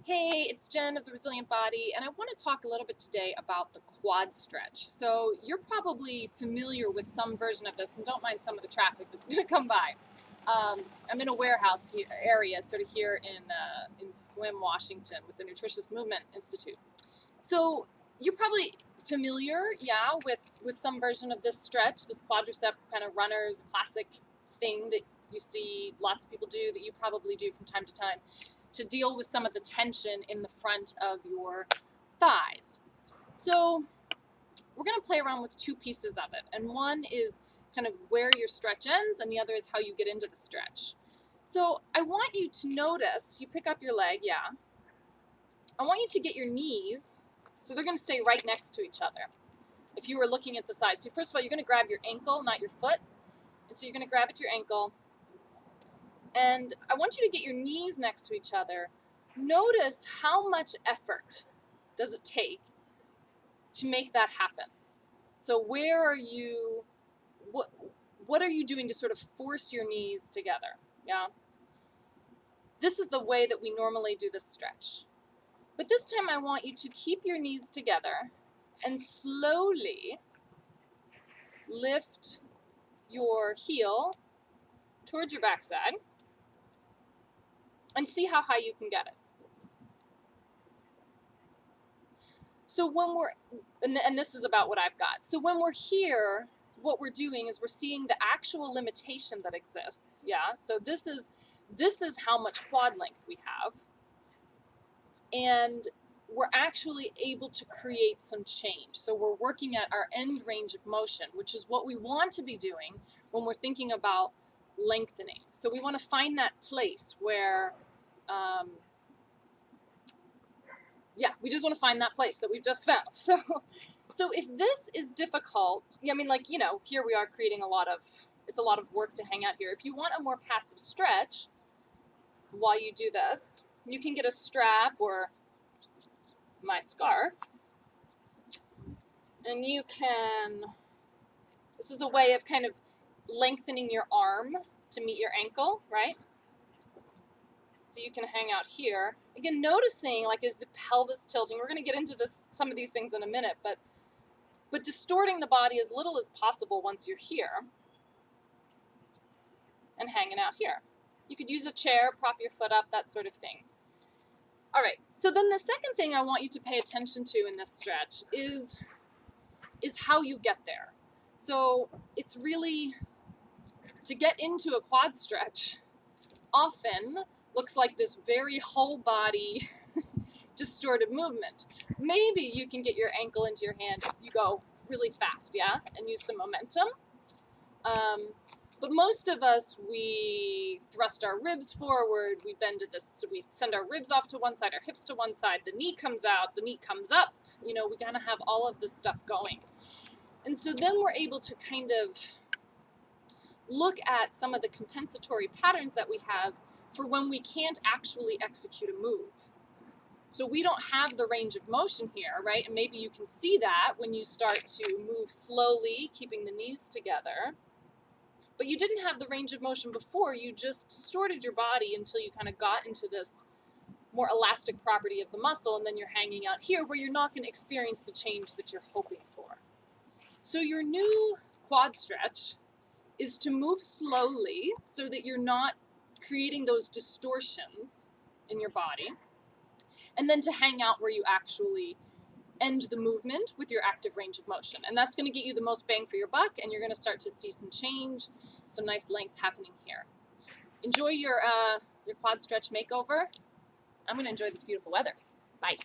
Hey, it's Jen of the Resilient Body, and I want to talk a little bit today about the quad stretch. So you're probably familiar with some version of this, and don't mind some of the traffic that's going to come by. I'm in a warehouse area, sort of here in Sequim, Washington, with the Nutritious Movement Institute. So you're probably familiar, yeah, with some version of this stretch, this quadricep kind of runner's classic thing that you see lots of people do, that you probably do from time to time, to deal with some of the tension in the front of your thighs. So we're going to play around with two pieces of it, and one is kind of where your stretch ends, and the other is how you get into the stretch. So I want you to notice, you pick up your leg, yeah. I want you to get your knees, so they're going to stay right next to each other. If you were looking at the side, so first of all, you're going to grab your ankle, not your foot, and so you're going to grab at your ankle, and I want you to get your knees next to each other. Notice how much effort does it take to make that happen. So where are you, what are you doing to sort of force your knees together? Yeah. This is the way that we normally do this stretch. But this time I want you to keep your knees together and slowly lift your heel towards your backside and see how high you can get it. So when we're, and this is about what I've got. So when we're here, what we're doing is we're seeing the actual limitation that exists. Yeah. So this is how much quad length we have. And we're actually able to create some change. So we're working at our end range of motion, which is what we want to be doing when we're thinking about lengthening. So we want to find that place where, we just want to find that place that we've just found. So if this is difficult, I mean, like, here we are creating it's a lot of work to hang out here. If you want a more passive stretch while you do this, you can get a strap or my scarf, and this is a way of kind of lengthening your arm to meet your ankle, right? So you can hang out here. Again, noticing, like, is the pelvis tilting? We're going to get into some of these things in a minute, but distorting the body as little as possible once you're here and hanging out here. You could use a chair, prop your foot up, that sort of thing. All right, so then the second thing I want you to pay attention to in this stretch is how you get there. So it's really, to get into a quad stretch often looks like this very whole body distorted movement. Maybe you can get your ankle into your hand if you go really fast, yeah, and use some momentum. But most of us, we thrust our ribs forward, we bend to this, so we send our ribs off to one side, our hips to one side, the knee comes out, the knee comes up, we kind of have all of this stuff going. And so then we're able to kind of look at some of the compensatory patterns that we have for when we can't actually execute a move. So we don't have the range of motion here, right? And maybe you can see that when you start to move slowly, keeping the knees together. But you didn't have the range of motion before. You just distorted your body until you kind of got into this more elastic property of the muscle, and then you're hanging out here where you're not going to experience the change that you're hoping for. So your new quad stretch is to move slowly so that you're not creating those distortions in your body, and then to hang out where you actually end the movement with your active range of motion. And that's going to get you the most bang for your buck, and you're going to start to see some change, some nice length happening here. Enjoy your quad stretch makeover. I'm going to enjoy this beautiful weather. Bye.